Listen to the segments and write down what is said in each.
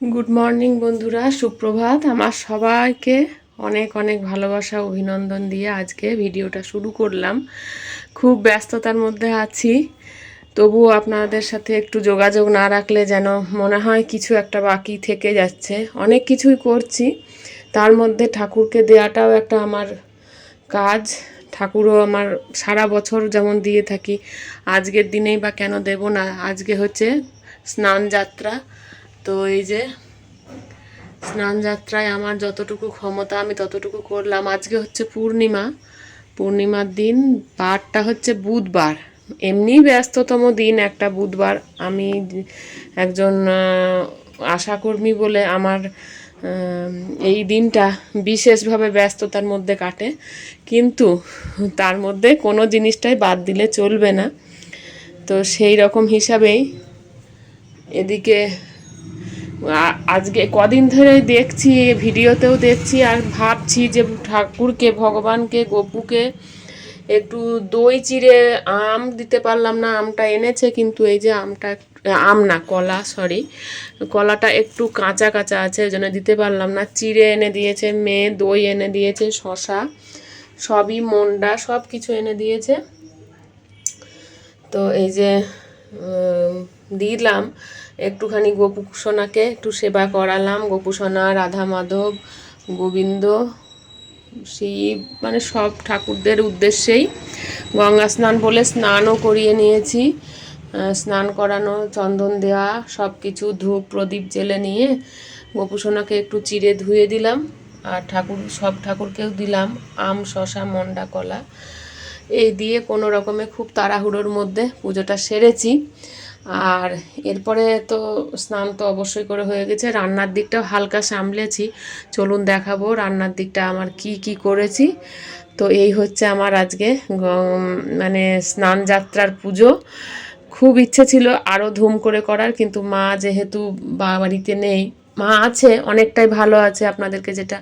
Good morning বন্ধুরা, সুপ্রভাত। আমার সবাইকে অনেক অনেক ভালোবাসা অভিনন্দন দিয়ে আজকে ভিডিওটা শুরু করলাম। খুব ব্যস্ততার মধ্যে আছি, তবুও আপনাদের সাথে একটু যোগাযোগ না রাখলে যেন মনে হয় কিছু একটা বাকি থেকে যাচ্ছে। অনেক কিছুই করছি, তার মধ্যে ঠাকুরকে দেওয়াটাও একটা আমার কাজ। ঠাকুরও আমার সারা বছর যেমন দিয়ে থাকি, আজকের দিনেই বা কেন দেব না। আজকে হচ্ছে স্নান যাত্রা, তো এই যে স্নান যাত্রায় আমার যতটুকু ক্ষমতা আমি ততটুকু করলাম। আজকে হচ্ছে পূর্ণিমার দিন, বারটা হচ্ছে বুধবার। এমনি ব্যস্ততম দিন একটা বুধবার। আমি একজন আশাকর্মী বলে আমার এই দিনটা বিশেষভাবে ব্যস্ততার মধ্যে কাটে, কিন্তু তার মধ্যে কোনো জিনিসটাই বাদ দিলে চলবে না। তো সেই রকম হিসাবেই এদিকে আজকে কদিন ধরে দেখছি, ভিডিওতেও দেখছি আর ভাবছি যে ঠাকুরকে, ভগবানকে, গপুকে একটু দই চিড়ে আম দিতে পারলাম না। আমটা এনেছে, কিন্তু এই যে আমটা, আম না কলা, সরি, কলাটা একটু কাঁচা কাঁচা আছে, ওই জন্য দিতে পারলাম না। চিড়ে এনে দিয়েছে মেয়ে, দই এনে দিয়েছে, শশা, সবই মন্ডা, সব কিছু এনে দিয়েছে। তো এই যে দিলাম একটুখানি গোপুসোনাকে, একটু সেবা করালাম। গোপুসোনা, রাধা মাধব, গোবিন্দ, শিব, মানে সব ঠাকুরদের উদ্দেশ্যেই গঙ্গা স্নান বলে স্নানও করিয়ে নিয়েছি। স্নান করানো, চন্দন দেওয়া, সব কিছু ধূপ প্রদীপ জেলে নিয়ে গোপুসোনাকে একটু চিড়ে ধুয়ে দিলাম। আর সব ঠাকুরকেও দিলাম আম, শশা, মন্ডা, কলা, এই দিয়ে কোনো রকমে খুব তাড়াহুড়োর মধ্যে পুজোটা সেরেছি। আর এরপরে তো স্নান তো অবশ্যই করে হয়ে গেছে, রান্নার দিকটাও হালকা সামলেছি। চলুন দেখাবো রান্নার দিকটা আমার কি কি করেছি। তো এই হচ্ছে আমার আজকে মানে স্নান যাত্রার পুজো। খুব ইচ্ছে ছিল আরও ধুম করে করার, কিন্তু মা যেহেতু বাড়িতে নেই, মা আছে অনেকটাই ভালো আছে, আপনাদেরকে যেটা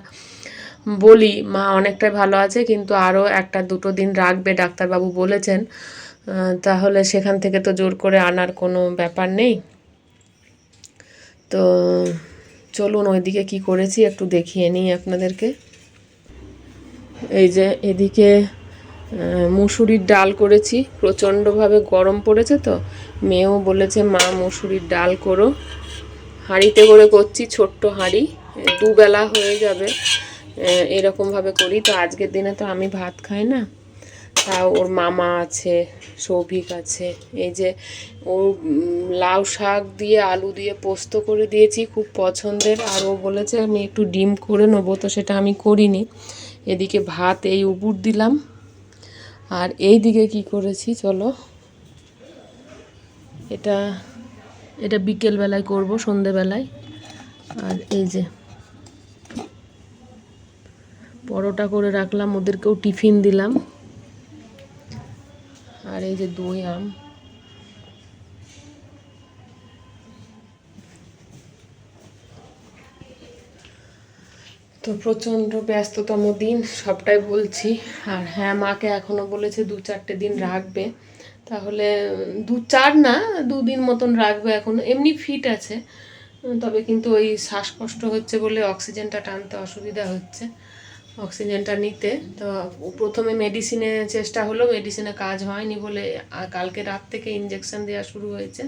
বলি, মা অনেকটাই ভালো আছে, কিন্তু আরও একটা দুটো দিন রাখবে ডাক্তারবাবু বলেছেন। তাহলে সেখান থেকে তো জোর করে আনার কোনো ব্যাপার নেই। তো চলুন ওইদিকে কি করেছি একটু দেখিয়ে নিই আপনাদেরকে। এই যে এদিকে মুসুরির ডাল করেছি, প্রচণ্ডভাবে গরম পড়েছে, তো মেয়েও বলেছে মা মুসুরির ডাল করো। হাঁড়িতে করে করছি, ছোট্ট হাঁড়ি, দুবেলা হয়ে যাবে, এরকমভাবে করি। তো আজকের দিনে তো আমি ভাত খাই না, তা ওর মামা আছে, সৌভিক আছে, এই যে ও লাউ শাক দিয়ে আলু দিয়ে পোস্ত করে দিয়েছি, খুব পছন্দের। আর ও বলেছে আমি একটু ডিম করে নেবো, তো সেটা আমি করিনি। এদিকে ভাত এই উবুর দিলাম। আর এই দিকে কি করেছি চলো, এটা এটা বিকেলবেলায় করব, সন্ধেবেলায়। আর এই যে পরোটা করে রাখলাম, ওদেরকেও টিফিন দিলাম। আর এই যে দই আম। তো প্রচণ্ড ব্যস্ততম দিন, সবটাই বলছি। আর হ্যাঁ, মাকে এখনও বলেছে 2-4 দিন রাখবে, তাহলে 2-4 না, 2 দিন মতন রাখবে। এখন এমনি ফিট আছে, তবে কিন্তু ওই শ্বাসকষ্ট হচ্ছে বলে অক্সিজেনটা টানতে অসুবিধা হচ্ছে, অক্সিজেনটা নিতে। তো প্রথমে মেডিসিনে চেষ্টা হলো, মেডিসিনে কাজ হয়নি বলে কালকে রাত থেকে ইঞ্জেকশন দেওয়া শুরু হয়েছে।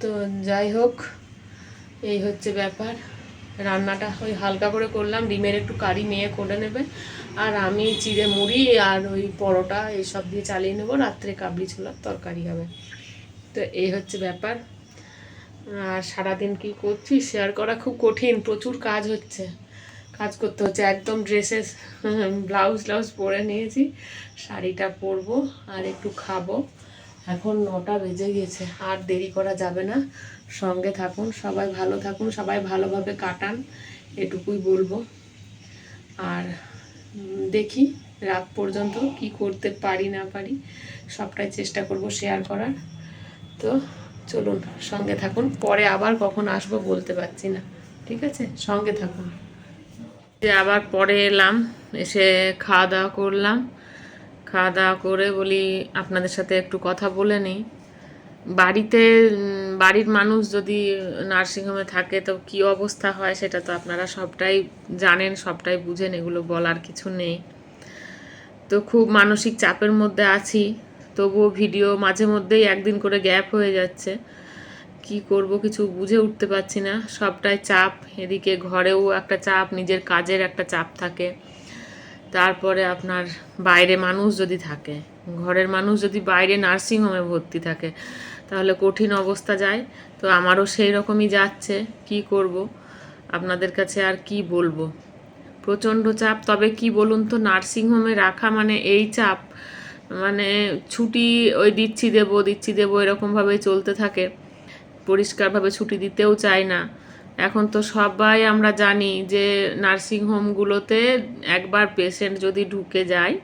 তো যাই হোক, এই হচ্ছে ব্যাপার। রান্নাটা ওই হালকা করে করলাম, ডিমের একটু কারি মেয়ে করে নেবে, আর আমি চিড়ে মুড়ি আর ওই পরোটা এইসব দিয়ে চালিয়ে নেবো। রাত্রে কাবলি ছোলার তরকারি হবে। তো এই হচ্ছে ব্যাপার। আর সারাদিন কি করছি শেয়ার করা খুব কঠিন, প্রচুর কাজ হচ্ছে, কাজ করতে হচ্ছে। একদম ড্রেসেস ব্লাউজ পরে নিয়েছি, শাড়িটা পরবো আর একটু খাবো। এখন 9টা বেজে গেছে, আর দেরি করা যাবে না। সঙ্গে থাকুন, সবাই ভালো থাকুন, সবাই ভালোভাবে কাটান, এটুকুই বলবো। আর দেখি রাত পর্যন্ত কি করতে পারি না পারি, সবটাই চেষ্টা করব শেয়ার করার। তো চলুন সঙ্গে থাকুন, পরে আবার কখন আসবো বলতে পারছি না, ঠিক আছে? সঙ্গে থাকুন। যে আবার পরে এলাম, এসে খাওয়া দাওয়া করলাম। খাওয়া দাওয়া করে বলি আপনাদের সাথে একটু কথা বলে নিই। বাড়িতে বাড়ির মানুষ যদি নার্সিংহোমে থাকে তো কী অবস্থা হয় সেটা তো আপনারা সবটাই জানেন, সবটাই বুঝেন, এগুলো বলার কিছু নেই। তো খুব মানসিক চাপের মধ্যে আছি, তবুও ভিডিও মাঝে মধ্যেই একদিন করে গ্যাপ হয়ে যাচ্ছে। কি করব কিছু বুঝে উঠতে পারছি না, সবটাই চাপ। এদিকে ঘরেও একটা চাপ, নিজের কাজের একটা চাপ থাকে, তারপরে আপনার বাইরে মানুষ যদি থাকে, ঘরের মানুষ যদি বাইরে নার্সিংহোমে ভর্তি থাকে তাহলে কঠিন অবস্থা যায়। তো আমারও সেই রকমই যাচ্ছে, কি করব আপনাদের কাছে আর কি বলবো, প্রচণ্ড চাপ। তবে কি বলুন তো, নার্সিংহোমে রাখা মানে এই চাপ, মানে ছুটি ওই দিচ্ছি দেবো এরকমভাবেই চলতে থাকে, পরিষ্কারভাবে ছুটি দিতেও চায় না। এখন তো সবাই আমরা জানি যে নার্সিংহোমগুলোতে একবার পেশেন্ট যদি ঢুকে যায়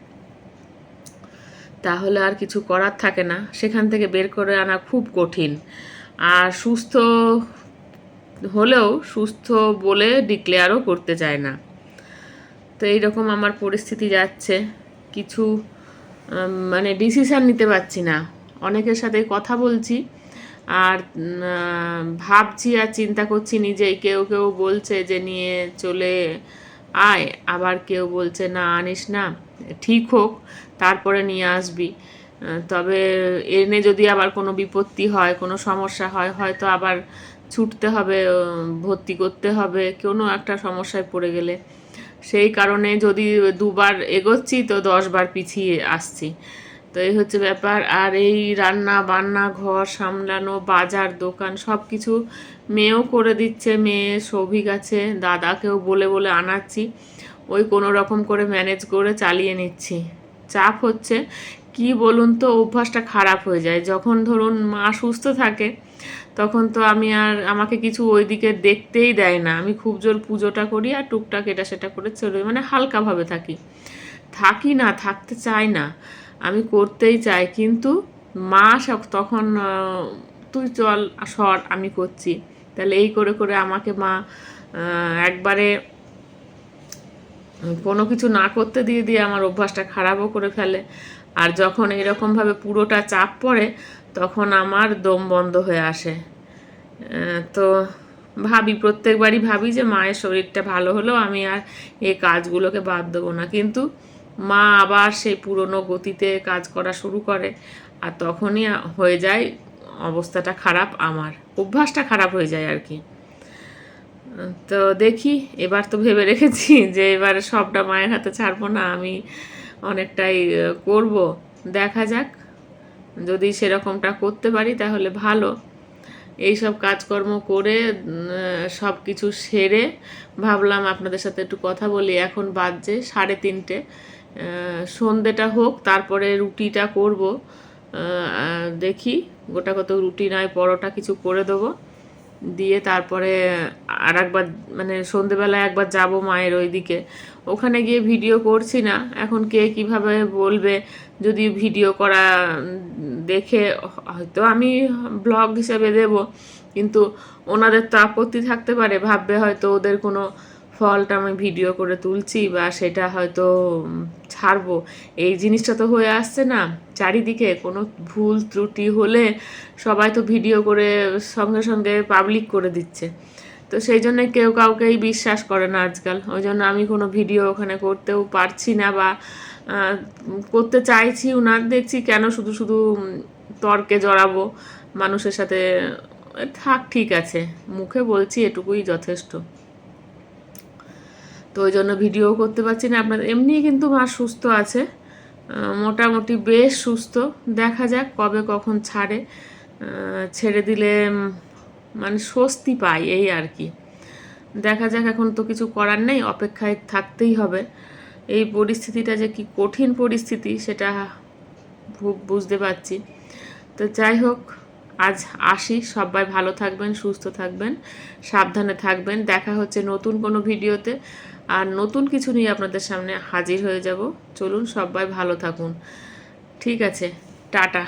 তাহলে আর কিছু করার থাকে না, সেখান থেকে বের করে আনা খুব কঠিন। আর সুস্থ হলেও সুস্থ বলে ডিক্লেয়ারও করতে চায় না। তো এইরকম আমার পরিস্থিতি যাচ্ছে, কিছু মানে ডিসিশান নিতে পারছি না। অনেকের সাথে কথা বলছি আর ভাবছি আর চিন্তা করছি নিজেই। কেউ কেউ বলছে যে নিয়ে চলে আয়, আবার কেউ বলছে না আনিস না, ঠিক হোক তারপরে নিয়ে আসবি। তবে এনে যদি আবার কোনো বিপত্তি হয়, কোনো সমস্যা হয়, হয়তো আবার ছুটতে হবে, ভর্তি করতে হবে কোনো একটা সমস্যায় পড়ে গেলে। সেই কারণে যদি দুবার এগোচ্ছি তো 10 বার পিছিয়ে আসছি। তো এই হচ্ছে ব্যাপার। আর এই রান্না বান্না, ঘর সামলানো, বাজার দোকান সব কিছু মেয়েও করে দিচ্ছে। মেয়ে সৌভিক আছে, দাদাকেও বলে বলে আনাচ্ছি, ওই কোনো রকম করে ম্যানেজ করে চালিয়ে নিচ্ছি। চাপ হচ্ছে কি বলুন তো, অভ্যাসটা খারাপ হয়ে যায়। যখন ধরুন মা সুস্থ থাকে তখন তো আমাকে কিছু ওইদিকে দেখতেই দেয় না, আমি খুব জোর পুজোটা করি আর টুকটাক এটা সেটা করে চলে, মানে হালকাভাবে থাকি না, থাকতে চাই না, আমি করতেই চাই, কিন্তু মা তখন তুই চল সর আমি করছি। তাহলে এই করে করে আমাকে মা একবারে কোনো কিছু না করতে দিয়ে দিয়ে আমার অভ্যাসটা খারাপও করে ফেলে। আর যখন এরকমভাবে পুরোটা চাপ পড়ে তখন আমার দম বন্ধ হয়ে আসে। তো প্রত্যেকবারই ভাবি যে মায়ের শরীরটা ভালো হলেও আমি আর এই কাজগুলোকে বাদ দেবো না, কিন্তু মা আবার সেই পুরনো গতিতে কাজ করা শুরু করে আর তখনই হয়ে যায় অবস্থাটা খারাপ, আমার অভ্যাসটা খারাপ হয়ে যায় আর কি। তো দেখি, এবার তো ভেবে রেখেছি যে এবার সবটা মায়ের হাতে ছাড়বো না, আমি অনেকটাই করব, দেখা যাক, যদি সেরকমটা করতে পারি তাহলে ভালো। এইসব কাজকর্ম করে সব কিছু সেরে ভাবলাম আপনাদের সাথে একটু কথা বলি। এখন বাজছে 3:30, সন্ধেটা হোক তারপরে রুটিটা করব। দেখি গোটা কত রুটি নয় পরোটা কিছু করে দেবো, দিয়ে তারপরে আর একবার মানে সন্ধেবেলায় একবার যাব মায়ের ওইদিকে। ওখানে গিয়ে ভিডিও করছি না, এখন কে কীভাবে বলবে, যদি ভিডিও করা দেখে হয়তো আমি ব্লগ হিসেবে দেব, কিন্তু ওনাদের তো আপত্তি থাকতে পারে, ভাববে হয়তো ওদের কোনো ফলটা আমি ভিডিও করে তুলছি বা সেটা হয়তো ছাড়বো। এই জিনিসটা তো হয়ে আসছে না চারিদিকে, কোনো ভুল ত্রুটি হলে সবাই তো ভিডিও করে সঙ্গে সঙ্গে পাবলিক করে দিচ্ছে। তো সেই জন্য কেউ কাউকেই বিশ্বাস করে না আজকাল, ওই জন্য আমি কোনো ভিডিও ওখানে করতেও পারছি না বা করতে চাইছিও না। দেখছি কেন শুধু শুধু তর্কে জড়াবো মানুষের সাথে, থাক ঠিক আছে, মুখে বলছি এটুকুই যথেষ্ট। তো ওই জন্য ভিডিও করতে পারছি না আপনাদের। এমনি কিন্তু মা সুস্থ আছে, মোটামুটি বেশ সুস্থ, দেখা যাক কবে কখন ছাড়ে, ছেড়ে দিলে মানে স্বস্তি পাই এই আর কি। দেখা যাক, এখন তো কিছু করার নেই, অপেক্ষায় থাকতেই হবে। এই পরিস্থিতিটা যে কি কঠিন পরিস্থিতি সেটা বুঝতে পারছি। তো যাই হোক, আজ আসি, সবাই ভালো থাকবেন, সুস্থ থাকবেন, সাবধানে থাকবেন। দেখা হচ্ছে নতুন কোনো ভিডিওতে, আর নতুন কিছু নিয়ে আপনাদের সামনে হাজির হয়ে যাব। চলুন সবাই ভালো থাকুন, ঠিক আছে, টাটা।